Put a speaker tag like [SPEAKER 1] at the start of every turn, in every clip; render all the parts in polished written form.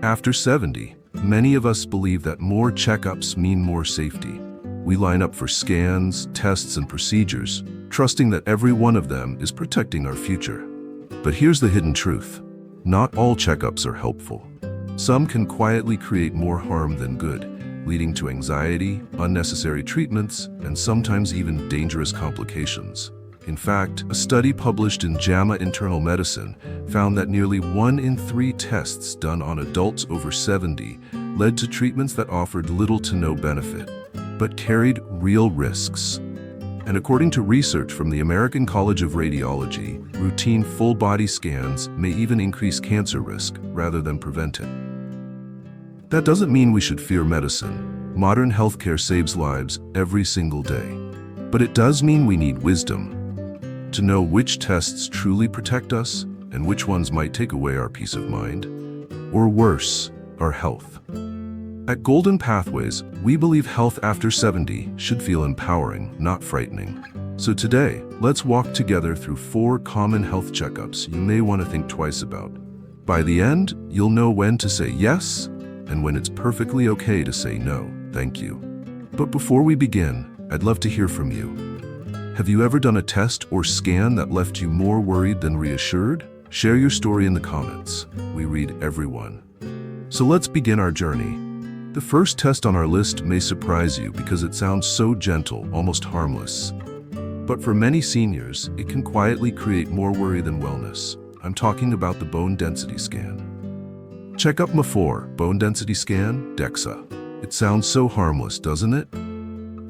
[SPEAKER 1] After 70, many of us believe that more checkups mean more safety. We line up for scans, tests, and procedures, trusting that every one of them is protecting our future. But here's the hidden truth. Not all checkups are helpful. Some can quietly create more harm than good, leading to anxiety, unnecessary treatments, and sometimes even dangerous complications. In fact, a study published in JAMA Internal Medicine found that nearly 1 in 3 tests done on adults over 70 led to treatments that offered little to no benefit, but carried real risks. And according to research from the American College of Radiology, routine full-body scans may even increase cancer risk rather than prevent it. That doesn't mean we should fear medicine. Modern healthcare saves lives every single day. But it does mean we need wisdom to know which tests truly protect us and which ones might take away our peace of mind, or worse, our health. At Golden Pathways, we believe health after 70 should feel empowering, not frightening. So today, let's walk together through 4 common health checkups you may want to think twice about. By the end, you'll know when to say yes and when it's perfectly okay to say no, thank you. But before we begin, I'd love to hear from you. Have you ever done a test or scan that left you more worried than reassured? Share your story in the comments. We read every one. So let's begin our journey. The first test on our list may surprise you because it sounds so gentle, almost harmless. But for many seniors, it can quietly create more worry than wellness. I'm talking about the bone density scan. Checkup M4, bone density scan, DEXA. It sounds so harmless, doesn't it?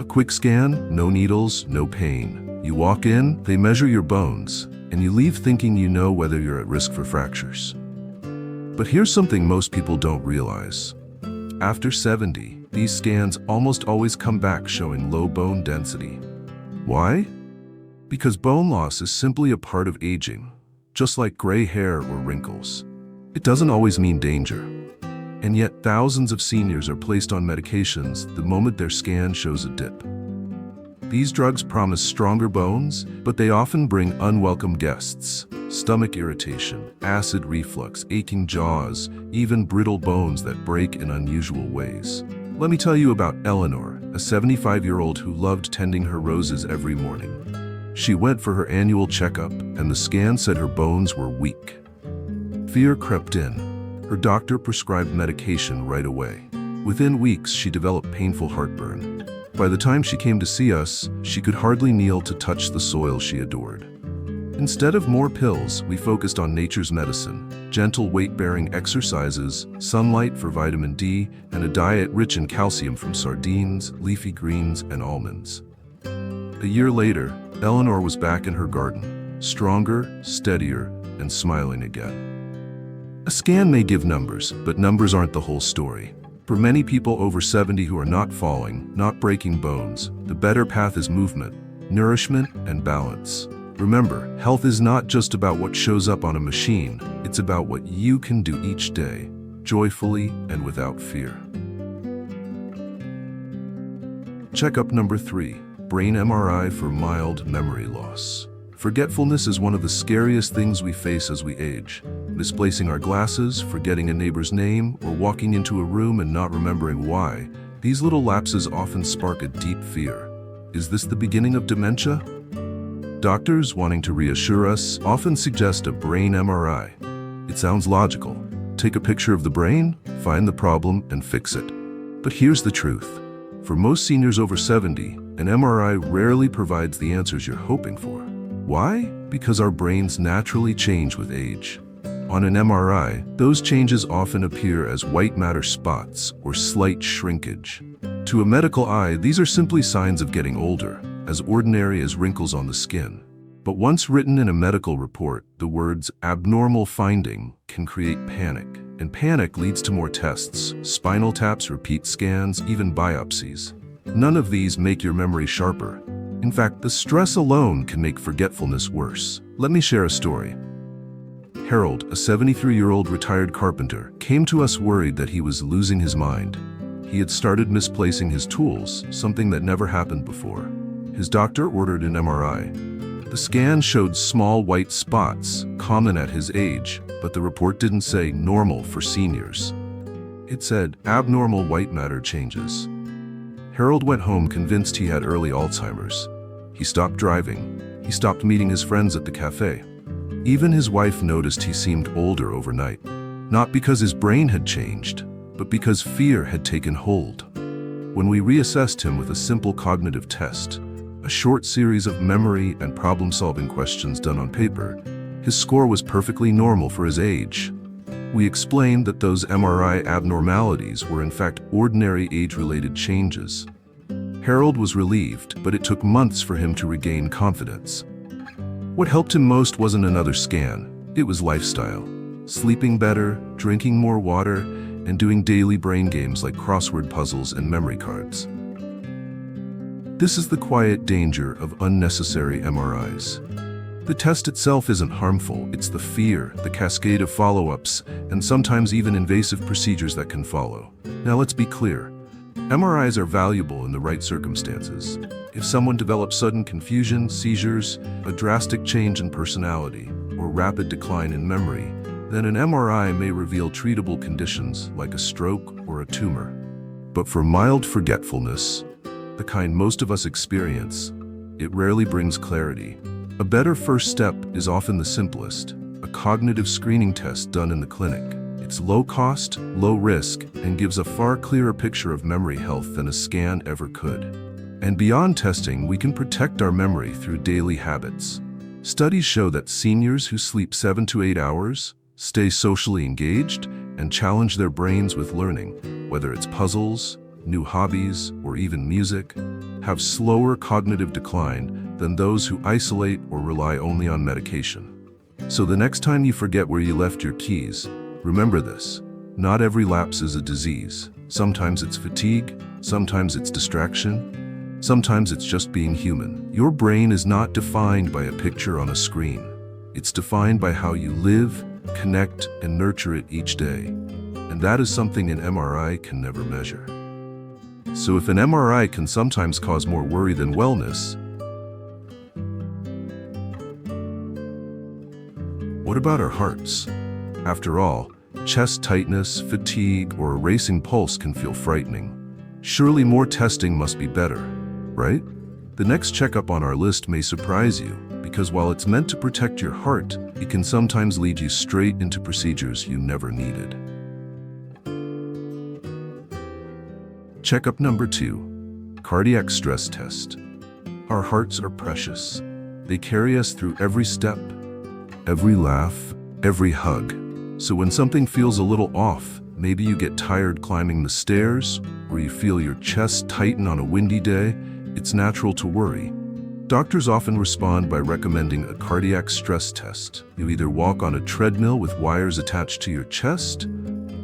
[SPEAKER 1] A quick scan, no needles, no pain. You walk in, they measure your bones, and you leave thinking you know whether you're at risk for fractures. But here's something most people don't realize. After 70, these scans almost always come back showing low bone density. Why? Because bone loss is simply a part of aging, just like gray hair or wrinkles. It doesn't always mean danger. And yet thousands of seniors are placed on medications the moment their scan shows a dip. These drugs promise stronger bones, but they often bring unwelcome guests: stomach irritation, acid reflux, aching jaws, even brittle bones that break in unusual ways. Let me tell you about Eleanor, a 75-year-old who loved tending her roses every morning. She went for her annual checkup, and the scan said her bones were weak. Fear crept in. Her doctor prescribed medication right away. Within weeks, she developed painful heartburn. By the time she came to see us, she could hardly kneel to touch the soil she adored. Instead of more pills, we focused on nature's medicine: gentle weight-bearing exercises, sunlight for vitamin D, and a diet rich in calcium from sardines, leafy greens, and almonds. A year later, Eleanor was back in her garden, stronger, steadier, and smiling again. A scan may give numbers, but numbers aren't the whole story. For many people over 70 who are not falling, not breaking bones, the better path is movement, nourishment, and balance. Remember, health is not just about what shows up on a machine, it's about what you can do each day, joyfully and without fear. Checkup number 3, brain MRI for mild memory loss. Forgetfulness is one of the scariest things we face as we age. Misplacing our glasses, forgetting a neighbor's name, or walking into a room and not remembering why, these little lapses often spark a deep fear. Is this the beginning of dementia? Doctors, wanting to reassure us, often suggest a brain MRI. It sounds logical. Take a picture of the brain, find the problem, and fix it. But here's the truth. For most seniors over 70, an MRI rarely provides the answers you're hoping for. Why? Because our brains naturally change with age. On an MRI, those changes often appear as white matter spots or slight shrinkage. To a medical eye, these are simply signs of getting older, as ordinary as wrinkles on the skin. But once written in a medical report, the words "abnormal finding" can create panic. And panic leads to more tests: spinal taps, repeat scans, even biopsies. None of these make your memory sharper. In fact, the stress alone can make forgetfulness worse. Let me share a story. Harold, a 73-year-old retired carpenter, came to us worried that he was losing his mind. He had started misplacing his tools, something that never happened before. His doctor ordered an MRI. The scan showed small white spots, common at his age, but the report didn't say normal for seniors. It said, abnormal white matter changes. Harold went home convinced he had early Alzheimer's. He stopped driving. He stopped meeting his friends at the cafe. Even his wife noticed he seemed older overnight. Not because his brain had changed, but because fear had taken hold. When we reassessed him with a simple cognitive test, a short series of memory and problem-solving questions done on paper, his score was perfectly normal for his age. We explained that those MRI abnormalities were in fact ordinary age-related changes. Harold was relieved, but it took months for him to regain confidence. What helped him most wasn't another scan, it was lifestyle. Sleeping better, drinking more water, and doing daily brain games like crossword puzzles and memory cards. This is the quiet danger of unnecessary MRIs. The test itself isn't harmful, it's the fear, the cascade of follow-ups, and sometimes even invasive procedures that can follow. Now let's be clear. MRIs are valuable in the right circumstances. If someone develops sudden confusion, seizures, a drastic change in personality, or rapid decline in memory, then an MRI may reveal treatable conditions like a stroke or a tumor. But for mild forgetfulness, the kind most of us experience, it rarely brings clarity. A better first step is often the simplest, a cognitive screening test done in the clinic. It's low cost, low risk, and gives a far clearer picture of memory health than a scan ever could. And beyond testing, we can protect our memory through daily habits. Studies show that seniors who sleep 7 to 8 hours, stay socially engaged, and challenge their brains with learning, whether it's puzzles, new hobbies, or even music, have slower cognitive decline than those who isolate or rely only on medication. So the next time you forget where you left your keys, remember this: not every lapse is a disease. Sometimes it's fatigue, sometimes it's distraction, sometimes it's just being human. Your brain is not defined by a picture on a screen. It's defined by how you live, connect, and nurture it each day. And that is something an MRI can never measure. So if an MRI can sometimes cause more worry than wellness, what about our hearts? After all, chest tightness, fatigue, or a racing pulse can feel frightening. Surely more testing must be better, right? The next checkup on our list may surprise you, because while it's meant to protect your heart, it can sometimes lead you straight into procedures you never needed. Checkup number 2, cardiac stress test. Our hearts are precious. They carry us through every step, every laugh, every hug. So when something feels a little off, maybe you get tired climbing the stairs, or you feel your chest tighten on a windy day, it's natural to worry. Doctors often respond by recommending a cardiac stress test. You either walk on a treadmill with wires attached to your chest,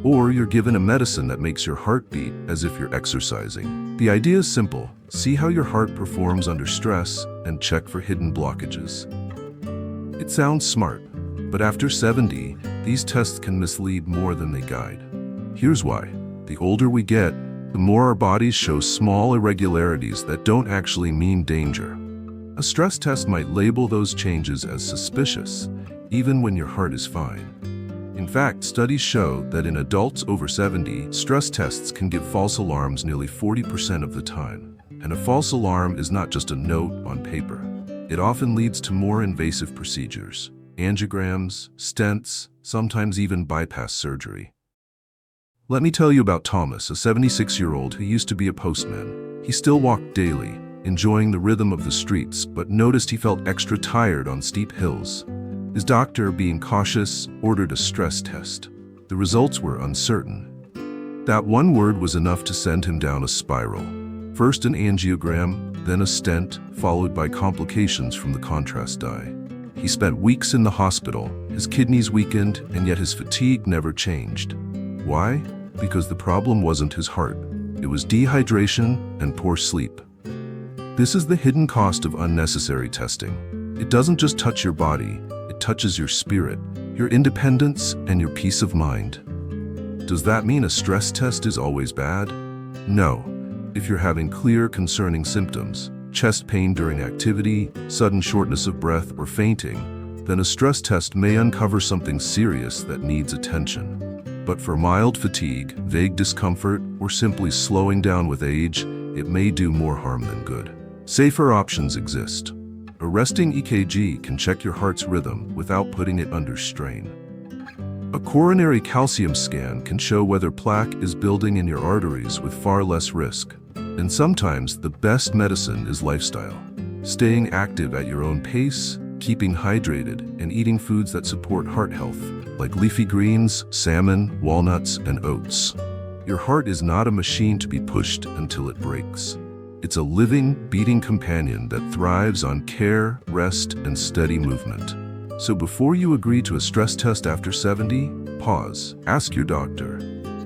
[SPEAKER 1] or you're given a medicine that makes your heart beat as if you're exercising. The idea is simple: see how your heart performs under stress and check for hidden blockages. It sounds smart, but after 70, these tests can mislead more than they guide. Here's why. The older we get, the more our bodies show small irregularities that don't actually mean danger. A stress test might label those changes as suspicious, even when your heart is fine. In fact, studies show that in adults over 70, stress tests can give false alarms nearly 40% of the time. And a false alarm is not just a note on paper. It often leads to more invasive procedures: angiograms, stents, sometimes even bypass surgery. Let me tell you about Thomas, a 76-year-old who used to be a postman. He still walked daily, enjoying the rhythm of the streets, but noticed he felt extra tired on steep hills. His doctor, being cautious, ordered a stress test. The results were uncertain. That one word was enough to send him down a spiral. First an angiogram, then a stent, followed by complications from the contrast dye. He spent weeks in the hospital, his kidneys weakened, and yet his fatigue never changed. Why? Because the problem wasn't his heart. It was dehydration and poor sleep. This is the hidden cost of unnecessary testing. It doesn't just touch your body, it touches your spirit, your independence, and your peace of mind. Does that mean a stress test is always bad? No. If you're having clear, concerning symptoms, chest pain during activity, sudden shortness of breath, or fainting, then a stress test may uncover something serious that needs attention. But for mild fatigue, vague discomfort, or simply slowing down with age, it may do more harm than good. Safer options exist. A resting EKG can check your heart's rhythm without putting it under strain. A coronary calcium scan can show whether plaque is building in your arteries with far less risk. And sometimes the best medicine is lifestyle. Staying active at your own pace, keeping hydrated, and eating foods that support heart health, like leafy greens, salmon, walnuts, and oats. Your heart is not a machine to be pushed until it breaks. It's a living, beating companion that thrives on care, rest, and steady movement. So before you agree to a stress test after 70, pause. Ask your doctor,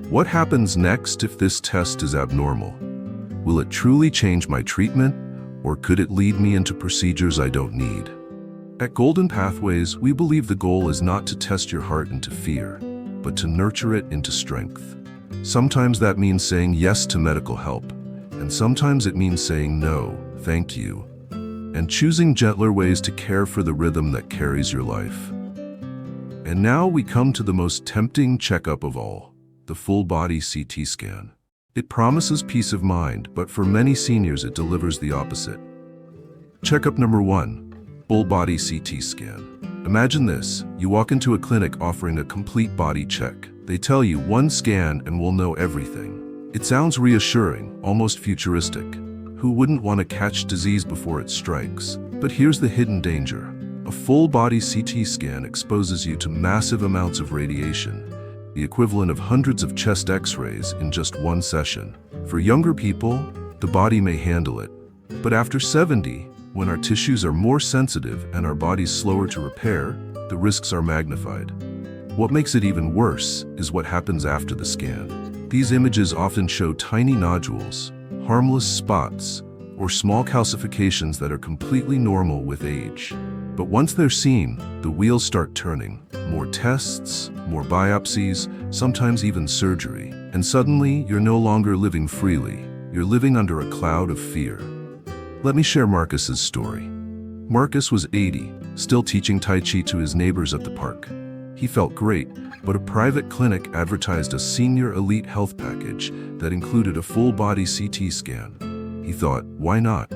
[SPEAKER 1] what happens next if this test is abnormal? Will it truly change my treatment, or could it lead me into procedures I don't need? At Golden Pathways, we believe the goal is not to test your heart into fear, but to nurture it into strength. Sometimes that means saying yes to medical help, and sometimes it means saying no, thank you, and choosing gentler ways to care for the rhythm that carries your life. And now we come to the most tempting checkup of all, the full-body CT scan. It promises peace of mind, but for many seniors it delivers the opposite. Checkup number 1, full-body CT scan. Imagine this, you walk into a clinic offering a complete body check. They tell you one scan and we'll know everything. It sounds reassuring, almost futuristic. Who wouldn't want to catch disease before it strikes? But here's the hidden danger. A full-body CT scan exposes you to massive amounts of radiation, the equivalent of hundreds of chest X-rays in just one session. For younger people, the body may handle it. But after 70, when our tissues are more sensitive and our bodies slower to repair, the risks are magnified. What makes it even worse is what happens after the scan. These images often show tiny nodules, harmless spots, or small calcifications that are completely normal with age. But once they're seen, the wheels start turning. More tests, more biopsies, sometimes even surgery. And suddenly, you're no longer living freely. You're living under a cloud of fear. Let me share Marcus's story. Marcus was 80, still teaching Tai Chi to his neighbors at the park. He felt great, but a private clinic advertised a senior elite health package that included a full-body CT scan. He thought, why not?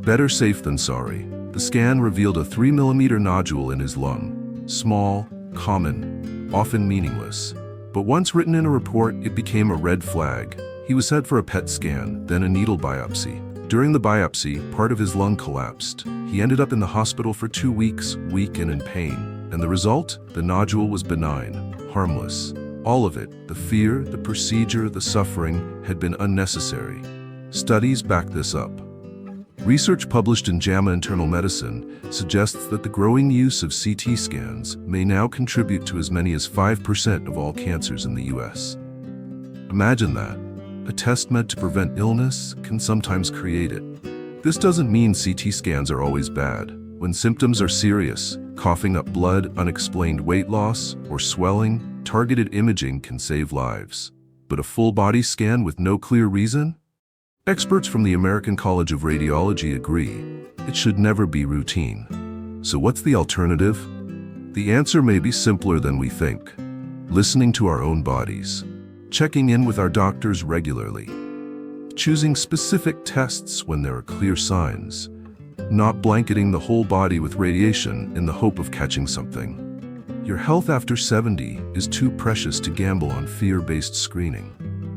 [SPEAKER 1] Better safe than sorry. The scan revealed a 3mm nodule in his lung. Small, common, often meaningless. But once written in a report, it became a red flag. He was sent for a PET scan, then a needle biopsy. During the biopsy, part of his lung collapsed. He ended up in the hospital for 2 weeks, weak and in pain. And the result? The nodule was benign, harmless. All of it, the fear, the procedure, the suffering, had been unnecessary. Studies back this up. Research published in JAMA Internal Medicine suggests that the growing use of CT scans may now contribute to as many as 5% of all cancers in the US. Imagine that. A test meant to prevent illness can sometimes create it. This doesn't mean CT scans are always bad. When symptoms are serious, coughing up blood, unexplained weight loss, or swelling, targeted imaging can save lives. But a full-body scan with no clear reason? Experts from the American College of Radiology agree it should never be routine. So what's the alternative? The answer may be simpler than we think. Listening to our own bodies. Checking in with our doctors regularly. Choosing specific tests when there are clear signs. Not blanketing the whole body with radiation in the hope of catching something. Your health after 70 is too precious to gamble on fear-based screening.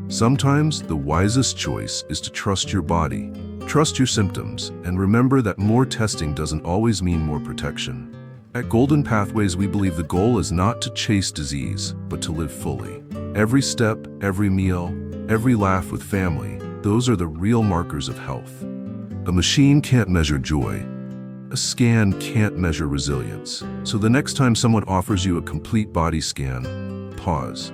[SPEAKER 1] Sometimes the wisest choice is to trust your body, trust your symptoms, and remember that more testing doesn't always mean more protection. At Golden Pathways, we believe the goal is not to chase disease, but to live fully. Every step, every meal, every laugh with family, those are the real markers of health. A machine can't measure joy. A scan can't measure resilience. So the next time someone offers you a complete body scan, pause.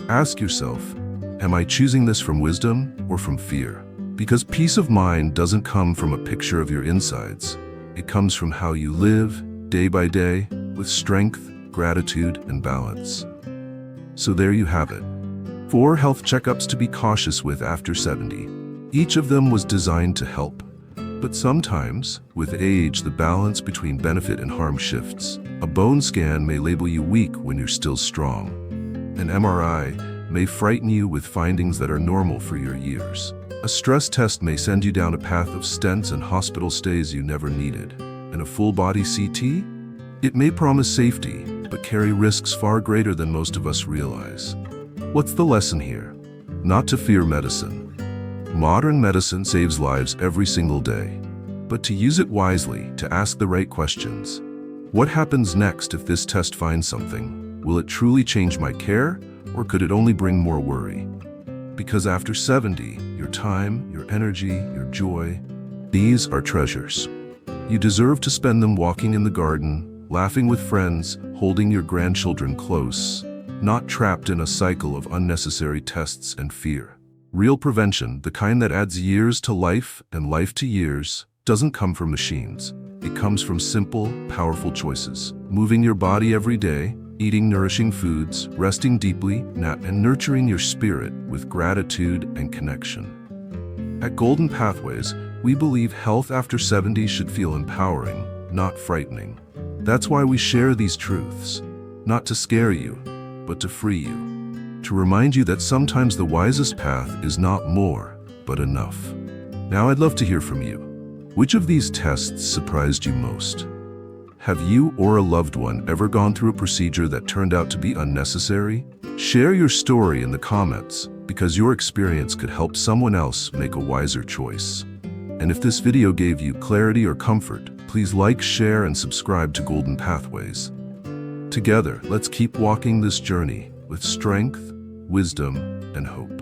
[SPEAKER 1] Ask yourself, am I choosing this from wisdom or from fear? Because peace of mind doesn't come from a picture of your insides. It comes from how you live, day by day, with strength, gratitude, and balance. So there you have it. 4 health checkups to be cautious with after 70. Each of them was designed to help. But sometimes, with age, the balance between benefit and harm shifts. A bone scan may label you weak when you're still strong. An MRI may frighten you with findings that are normal for your years. A stress test may send you down a path of stents and hospital stays you never needed. And a full-body CT? It may promise safety, but carry risks far greater than most of us realize. What's the lesson here? Not to fear medicine. Modern medicine saves lives every single day, but to use it wisely, to ask the right questions. What happens next if this test finds something? Will it truly change my care, or could it only bring more worry? Because after 70, your time, your energy, your joy, these are treasures. You deserve to spend them walking in the garden, laughing with friends, holding your grandchildren close, not trapped in a cycle of unnecessary tests and fear. Real prevention, the kind that adds years to life and life to years, doesn't come from machines. It comes from simple, powerful choices. Moving your body every day, eating nourishing foods, resting deeply, and nurturing your spirit with gratitude and connection. At Golden Pathways, we believe health after 70 should feel empowering, not frightening. That's why we share these truths, not to scare you, but to free you. To remind you that sometimes the wisest path is not more, but enough. Now I'd love to hear from you. Which of these tests surprised you most? Have you or a loved one ever gone through a procedure that turned out to be unnecessary? Share your story in the comments, because your experience could help someone else make a wiser choice. And if this video gave you clarity or comfort, please like, share, and subscribe to Golden Pathways. Together, let's keep walking this journey with strength, wisdom, and hope.